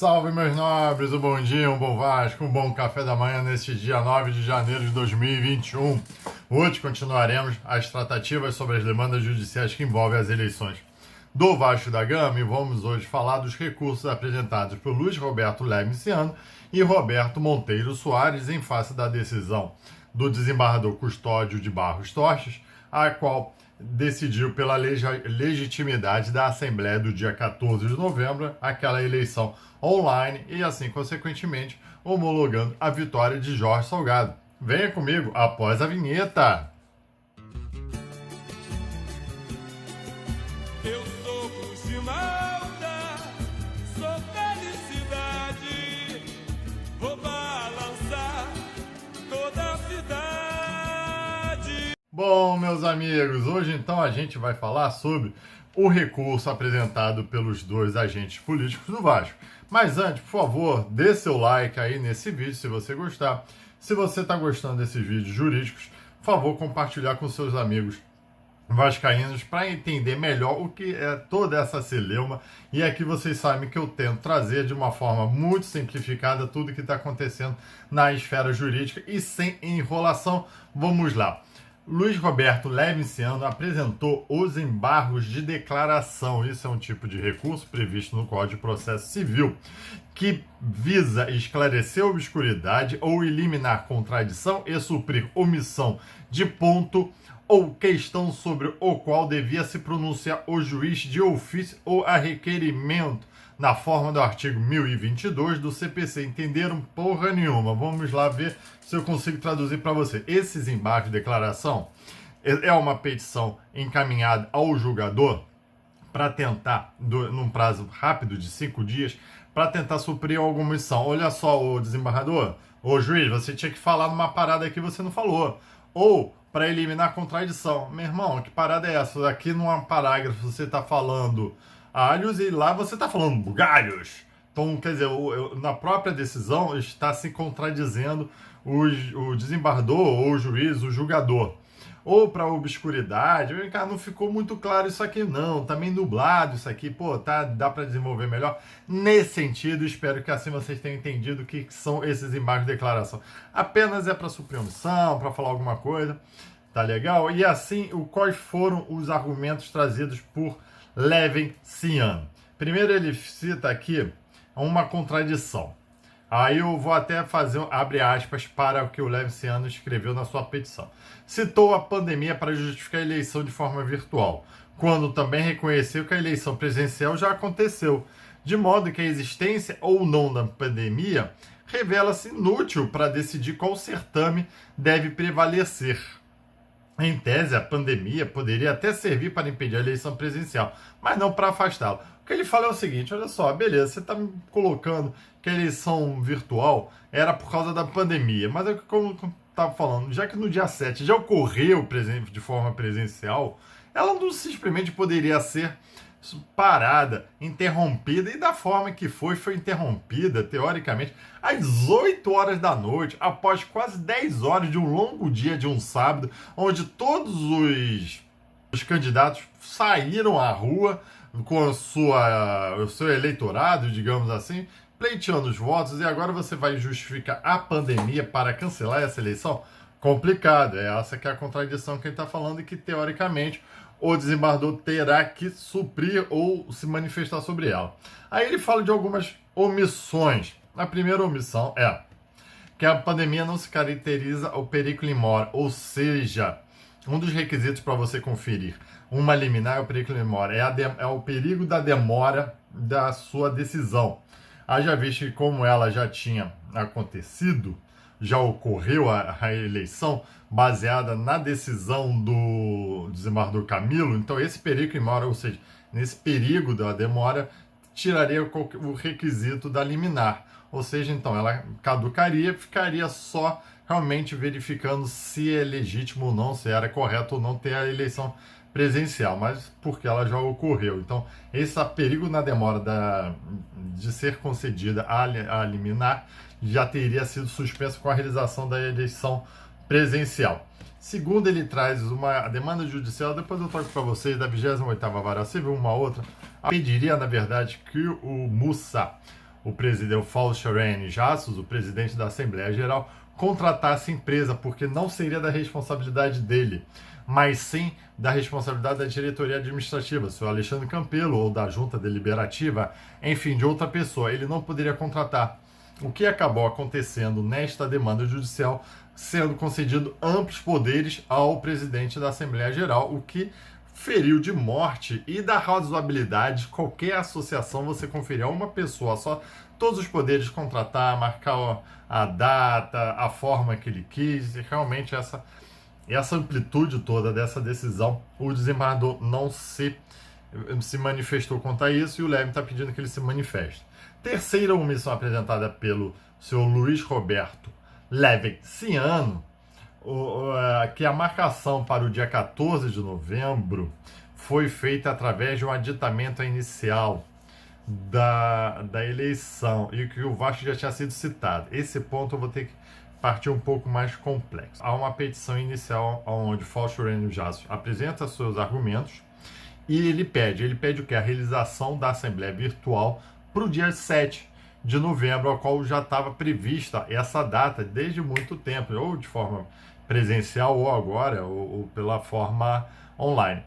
Salve, meus nobres, um bom dia, um bom Vasco, um bom café da manhã neste dia 9 de janeiro de 2021. Hoje continuaremos as tratativas sobre as demandas judiciais que envolvem as eleições do Vasco da Gama e vamos hoje falar dos recursos apresentados por Luiz Roberto Levinciano e Roberto Monteiro Soares em face da decisão do desembargador Custódio de Barros Torres, a qual decidiu pela legitimidade da Assembleia do dia 14 de novembro, aquela eleição online e assim, consequentemente, homologando a vitória de Jorge Salgado. Venha comigo após a vinheta. Eu sou Cruz de Malta, sou felicidade, vou balançar toda a cidade. Bom, meus amigos, hoje então a gente vai falar sobre o recurso apresentado pelos dois agentes políticos do Vasco. Mas antes, por favor, dê seu like aí nesse vídeo se você gostar. Se você está gostando desses vídeos jurídicos, por favor, compartilhar com seus amigos vascaínos para entender melhor o que é toda essa celeuma. E aqui vocês sabem que eu tento trazer de uma forma muito simplificada tudo que está acontecendo na esfera jurídica e sem enrolação. Vamos lá. Luiz Roberto Levinciano apresentou os embargos de declaração. Isso é um tipo de recurso previsto no Código de Processo Civil que visa esclarecer obscuridade ou eliminar contradição e suprir omissão de ponto ou questão sobre o qual devia se pronunciar o juiz de ofício ou a requerimento na forma do artigo 1022 do CPC. Entenderam porra nenhuma? Vamos lá ver se eu consigo traduzir para você. Esses embargos de declaração é uma petição encaminhada ao julgador para tentar, num prazo rápido de 5 dias, para tentar suprir alguma omissão. Olha só, o desembargador, o juiz, você tinha que falar numa parada que você não falou. Ou para eliminar a contradição. Meu irmão, que parada é essa? Aqui num parágrafo você está falando alhos e lá você está falando bugalhos. Então, quer dizer, na própria decisão está se contradizendo o desembargador ou o juiz, o julgador. Ou para obscuridade, cara, não ficou muito claro isso aqui não, tá meio nublado isso aqui, pô, tá, dá para desenvolver melhor. Nesse sentido, espero que assim vocês tenham entendido o que são esses embargos de declaração. Apenas é para suprir omissão, para falar alguma coisa, tá legal? E assim, quais foram os argumentos trazidos por Levinciano? Primeiro ele cita aqui uma contradição. Aí eu vou até fazer, abre aspas, para o que o Levinciano escreveu na sua petição. Citou a pandemia para justificar a eleição de forma virtual, quando também reconheceu que a eleição presencial já aconteceu, de modo que a existência ou não da pandemia revela-se inútil para decidir qual certame deve prevalecer. Em tese, a pandemia poderia até servir para impedir a eleição presencial, mas não para afastá-la. O que ele fala é o seguinte, olha só, beleza, você está me colocando que a eleição virtual era por causa da pandemia, mas é como eu estava falando, já que no dia 7 já ocorreu de forma presencial, ela não simplesmente poderia ser parada, interrompida, e da forma que foi interrompida, teoricamente, às 8 horas da noite, após quase 10 horas de um longo dia de um sábado, onde todos os candidatos saíram à rua com o seu eleitorado, digamos assim, pleiteando os votos, e agora você vai justificar a pandemia para cancelar essa eleição? Complicado, é essa que é a contradição que ele está falando e que, teoricamente, o desembargador terá que suprir ou se manifestar sobre ela. Aí ele fala de algumas omissões. A primeira omissão é que a pandemia não se caracteriza ao periculum in mora, ou seja, um dos requisitos para você conferir uma liminar é o periculum in mora, é o perigo da demora da sua decisão. Haja visto que como ela já tinha acontecido, já ocorreu a eleição baseada na decisão do desembargador Camilo, então esse perigo in mora, ou seja, nesse perigo da demora, tiraria o requisito da liminar, ou seja, então ela caducaria, ficaria só realmente verificando se é legítimo ou não, se era correto ou não ter a eleição presencial, mas porque ela já ocorreu. Então, esse perigo na demora de ser concedida a liminar já teria sido suspenso com a realização da eleição presencial. Segundo, ele traz uma demanda judicial, depois eu toco para vocês, da 28ª Vara Civil, uma outra, pediria, na verdade, que o Mussa, o Fausto Jassos, o presidente da Assembleia Geral, contratasse empresa, porque não seria da responsabilidade dele, mas sim da responsabilidade da diretoria administrativa, se o Alexandre Campelo ou da junta deliberativa, enfim, de outra pessoa. Ele não poderia contratar. O que acabou acontecendo nesta demanda judicial, sendo concedido amplos poderes ao presidente da Assembleia Geral, o que feriu de morte e da razoabilidade qualquer associação você conferir a uma pessoa só todos os poderes, contratar, marcar a data, a forma que ele quis, e realmente essa amplitude toda dessa decisão, o desembargador não se manifestou contra isso e o Levin está pedindo que ele se manifeste. Terceira omissão apresentada pelo senhor Luiz Roberto Levenciano, que a marcação para o dia 14 de novembro foi feita através de um aditamento inicial da eleição e que o Vasco já tinha sido citado. Esse ponto eu vou ter que partir um pouco mais complexo. Há uma petição inicial onde Fausto Jassos apresenta seus argumentos e ele pede o que? A realização da Assembleia Virtual para o dia 7 de novembro, ao qual já estava prevista essa data desde muito tempo, ou de forma presencial ou agora, ou pela forma online.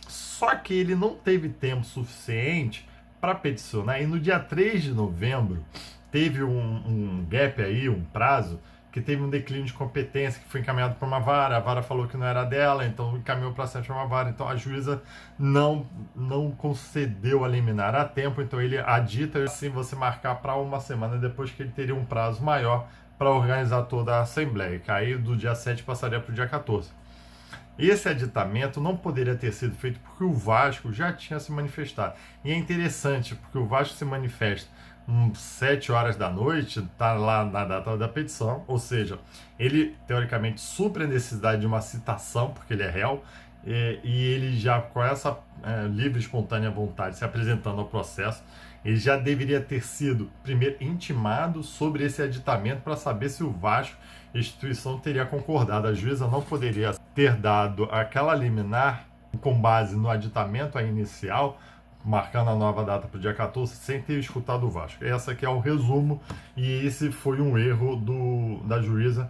Só que ele não teve tempo suficiente para peticionar, e no dia 3 de novembro teve um gap aí, um prazo, que teve um declínio de competência, que foi encaminhado para uma vara, a vara falou que não era dela, então encaminhou para a sétima vara, então a juíza não concedeu a liminar a tempo, então ele adita assim você marcar para uma semana depois, que ele teria um prazo maior para organizar toda a Assembleia, que aí do dia 7 passaria para o dia 14. Esse aditamento não poderia ter sido feito porque o Vasco já tinha se manifestado. E é interessante, porque o Vasco se manifesta 7 horas da noite, está lá na data da petição, ou seja, ele teoricamente supre a necessidade de uma citação, porque ele é réu, e ele já com essa livre e espontânea vontade se apresentando ao processo, ele já deveria ter sido primeiro intimado sobre esse aditamento para saber se o Vasco, instituição, teria concordado. A juíza não poderia ter dado aquela liminar com base no aditamento inicial, marcando a nova data para o dia 14, sem ter escutado o Vasco. Esse aqui é o resumo, e esse foi um erro da juíza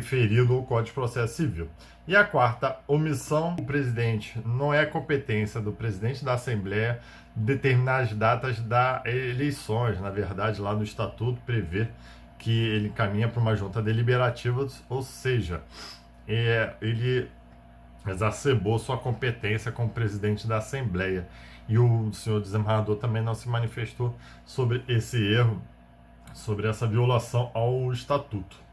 ferido o Código de Processo Civil. E a quarta omissão, o presidente, não é competência do presidente da Assembleia determinar as datas das eleições. Na verdade, lá no Estatuto prevê que ele caminha para uma junta deliberativa, ou seja, ele exacerbou sua competência como presidente da Assembleia. E o senhor desembargador também não se manifestou sobre esse erro, sobre essa violação ao Estatuto.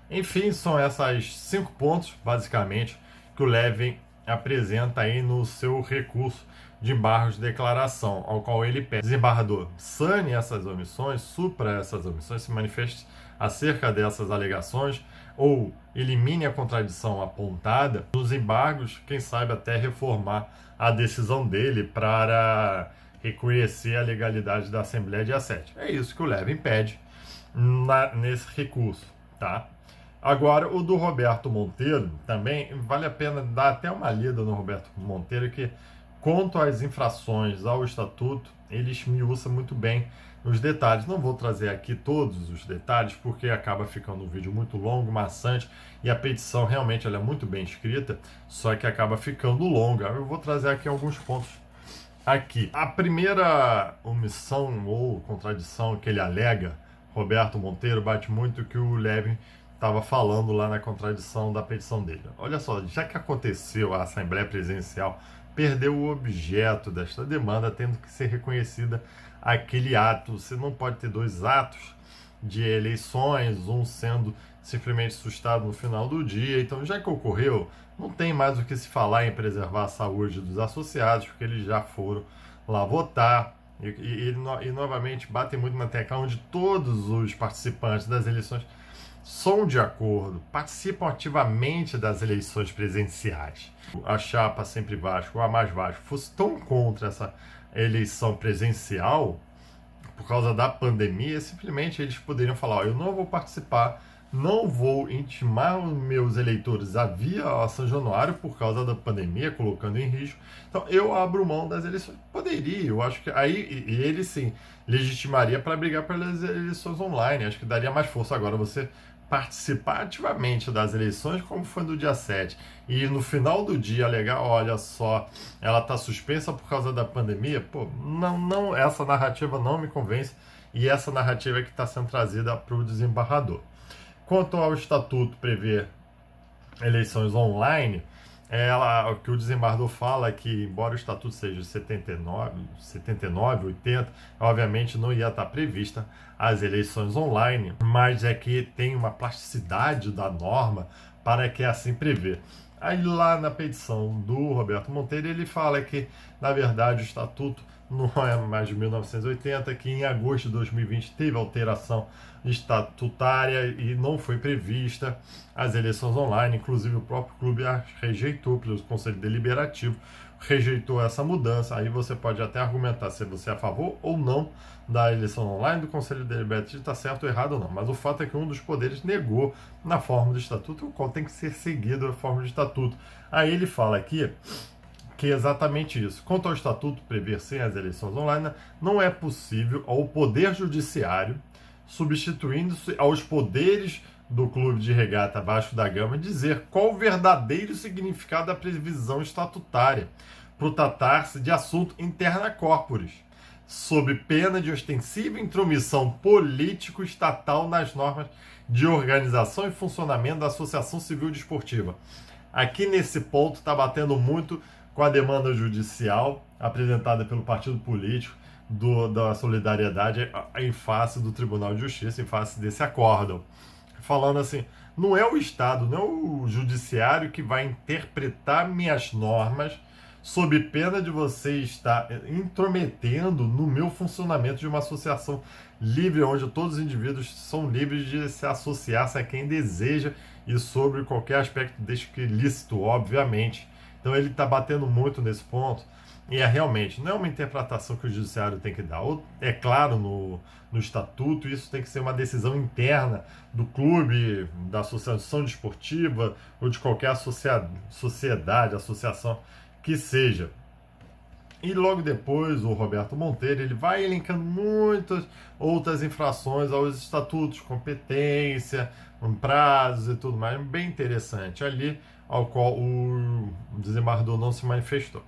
Enfim, são esses 5 pontos, basicamente, que o Levin apresenta aí no seu recurso de embargo de declaração, ao qual ele pede: desembargador, sane essas omissões, supra essas omissões, se manifeste acerca dessas alegações, ou elimine a contradição apontada nos embargos, quem sabe até reformar a decisão dele para reconhecer a legalidade da Assembleia dia 7. É isso que o Levin pede nesse recurso, tá? Agora, o do Roberto Monteiro, também vale a pena dar até uma lida no Roberto Monteiro, que quanto às infrações ao Estatuto, ele esmiuça muito bem os detalhes. Não vou trazer aqui todos os detalhes, porque acaba ficando um vídeo muito longo, maçante, e a petição realmente ela é muito bem escrita, só que acaba ficando longa. Eu vou trazer aqui alguns pontos aqui. A primeira omissão ou contradição que ele alega, Roberto Monteiro, bate muito o que o Levin estava falando lá na contradição da petição dele. Olha só, já que aconteceu a Assembleia Presidencial, perdeu o objeto desta demanda, tendo que ser reconhecida aquele ato. Você não pode ter 2 atos de eleições, um sendo simplesmente sustado no final do dia. Então, já que ocorreu, não tem mais o que se falar em preservar a saúde dos associados, porque eles já foram lá votar. E novamente, batem muito na tecla onde todos os participantes das eleições são de acordo, participam ativamente das eleições presidenciais. A chapa Sempre Vasco, ou a Mais Vasco, fosse tão contra essa eleição presidencial, por causa da pandemia, simplesmente eles poderiam falar: eu não vou participar não vou intimar os meus eleitores a vir a São Januário por causa da pandemia, colocando em risco. Então, eu abro mão das eleições. Poderia, eu acho que aí e ele sim legitimaria para brigar pelas eleições online. Acho que daria mais força agora você participar ativamente das eleições, como foi no dia 7, e no final do dia alegar, olha só, ela está suspensa por causa da pandemia. Pô, não, essa narrativa não me convence, e essa narrativa é que está sendo trazida para o desembargador. Quanto ao estatuto prever eleições online, o que o desembargador fala é que, embora o estatuto seja 79, 80, obviamente não ia estar prevista as eleições online, mas é que tem uma plasticidade da norma para que assim prevê. Aí lá na petição do Roberto Monteiro, ele fala que, na verdade, o estatuto não é mais de 1980, que em agosto de 2020 teve alteração estatutária e não foi prevista as eleições online. Inclusive o próprio clube rejeitou, pelo Conselho Deliberativo, rejeitou essa mudança. Aí você pode até argumentar se você é a favor ou não da eleição online do Conselho Deliberativo, está certo ou errado ou não. Mas o fato é que um dos poderes negou na forma do estatuto, o qual tem que ser seguido a forma do estatuto. Aí ele fala aqui que é exatamente isso. Quanto ao estatuto prever sem as eleições online, não é possível ao Poder Judiciário, substituindo-se aos poderes do Clube de Regata Vasco da Gama, dizer qual o verdadeiro significado da previsão estatutária, por tratar-se de assunto interna corporis, sob pena de ostensiva intromissão político-estatal nas normas de organização e funcionamento da Associação Civil Desportiva. Aqui nesse ponto está batendo muito com a demanda judicial apresentada pelo partido político da Solidariedade em face do Tribunal de Justiça, em face desse acórdão. Falando assim, não é o Estado, não é o Judiciário que vai interpretar minhas normas sob pena de você estar intrometendo no meu funcionamento de uma associação livre, onde todos os indivíduos são livres de se associar-se a quem deseja e sobre qualquer aspecto, desde que lícito, obviamente. Então ele está batendo muito nesse ponto, e realmente, não é uma interpretação que o judiciário tem que dar. É claro no estatuto, isso tem que ser uma decisão interna do clube, da associação desportiva, ou de qualquer sociedade, associação que seja. E logo depois o Roberto Monteiro ele vai elencando muitas outras infrações aos estatutos, competência, prazos e tudo mais, bem interessante ali, ao qual o desembargador não se manifestou.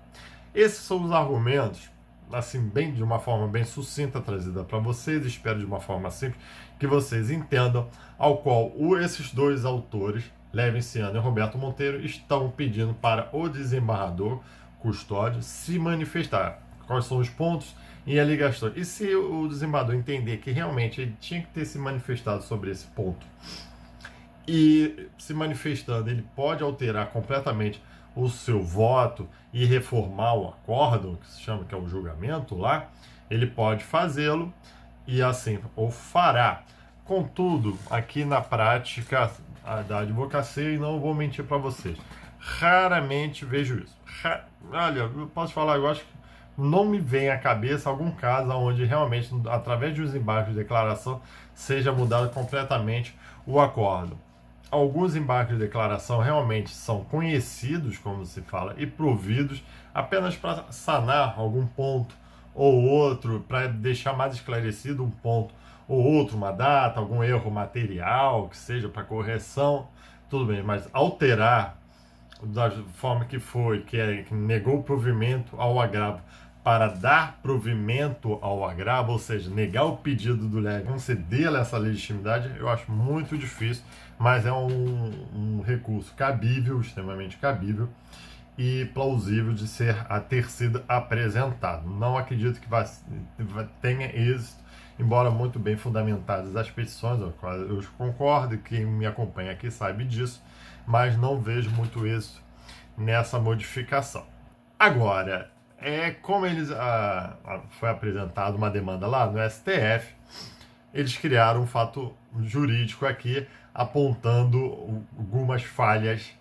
Esses são os argumentos, assim, de uma forma bem sucinta trazida para vocês, espero de uma forma simples que vocês entendam, ao qual esses dois autores, Levinciano e Roberto Monteiro, estão pedindo para o desembargador Custódio se manifestar. Quais são os pontos e a ligação? E se o desembargador entender que realmente ele tinha que ter se manifestado sobre esse ponto, e se manifestando, ele pode alterar completamente o seu voto e reformar o acórdão, que se chama, que é o julgamento lá, ele pode fazê-lo e assim o fará. Contudo, aqui na prática da advocacia, e não vou mentir para vocês, raramente vejo isso. Olha, eu posso falar, eu acho que não me vem à cabeça algum caso onde realmente, através de um desembarque de declaração, seja mudado completamente o acórdão. Alguns embarques de declaração realmente são conhecidos, como se fala, e providos apenas para sanar algum ponto ou outro, para deixar mais esclarecido um ponto ou outro, uma data, algum erro material, que seja para correção, tudo bem, mas alterar da forma que foi, que negou o provimento ao agravo para dar provimento ao agravo, ou seja, negar o pedido do Leve, conceder essa legitimidade, eu acho muito difícil, mas é um recurso cabível, extremamente cabível e plausível de ter sido apresentado. Não acredito que tenha êxito, embora muito bem fundamentadas as petições, eu concordo, e quem me acompanha aqui sabe disso, mas não vejo muito êxito nessa modificação. Agora, como eles foi apresentada uma demanda lá no STF, eles criaram um fato jurídico aqui, apontando algumas falhas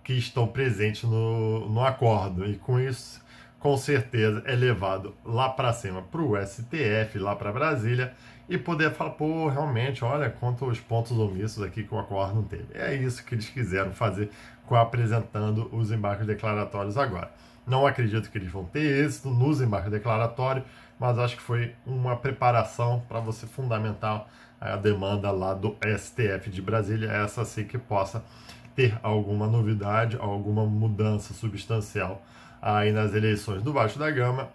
que estão presentes no acordo, e com isso, com certeza, é levado lá para cima, para o STF, lá para Brasília, e poder falar, pô, realmente, olha quantos pontos omissos aqui que o acordo não teve. É isso que eles quiseram fazer apresentando os embargos declaratórios agora. Não acredito que eles vão ter êxito nos embargos declaratórios, mas acho que foi uma preparação para você fundamentar a demanda lá do STF de Brasília, essa sim que possa ter alguma novidade, alguma mudança substancial aí nas eleições do Vasco da Gama.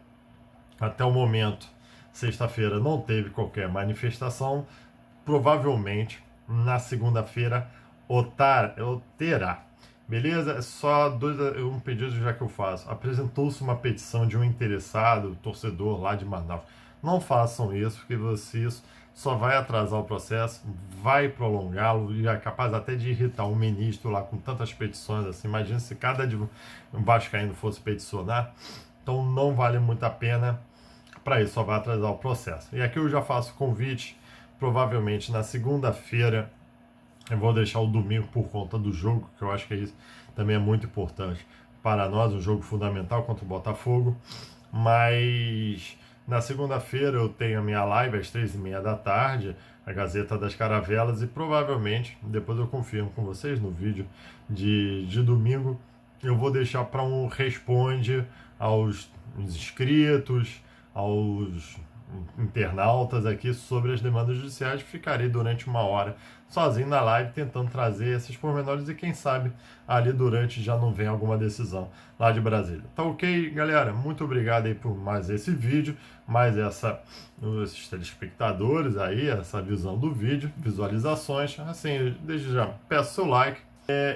Até o momento, sexta-feira não teve qualquer manifestação. Provavelmente na segunda-feira terá. Beleza? É só um pedido já que eu faço. Apresentou-se uma petição de um interessado, torcedor lá de Manaus. Não façam isso, porque isso só vai atrasar o processo, vai prolongá-lo e é capaz até de irritar um ministro lá com tantas petições assim. Imagina se cada vascaíno fosse peticionar. Então não vale muito a pena. Para isso, só vai atrasar o processo. E aqui eu já faço convite, provavelmente na segunda-feira, eu vou deixar o domingo por conta do jogo, que eu acho que isso também é muito importante para nós, um jogo fundamental contra o Botafogo. Mas na segunda-feira eu tenho a minha live às 3h30 da tarde, a Gazeta das Caravelas, e provavelmente, depois eu confirmo com vocês no vídeo de domingo, eu vou deixar para um responde aos inscritos, aos internautas aqui sobre as demandas judiciais. Ficarei durante 1 hora sozinho na live tentando trazer esses pormenores e quem sabe ali durante já não vem alguma decisão lá de Brasília. Tá ok, galera? Muito obrigado aí por mais esse vídeo, mais esses telespectadores aí, essa visão do vídeo, visualizações. Assim, desde já peço seu like.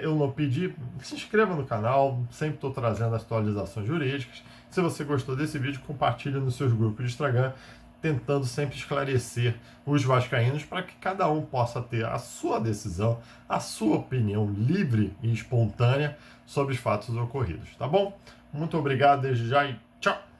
Eu não pedi, se inscreva no canal, sempre estou trazendo atualizações jurídicas. Se você gostou desse vídeo, compartilhe nos seus grupos de Instagram, tentando sempre esclarecer os vascaínos para que cada um possa ter a sua decisão, a sua opinião livre e espontânea sobre os fatos ocorridos, tá bom? Muito obrigado desde já e tchau!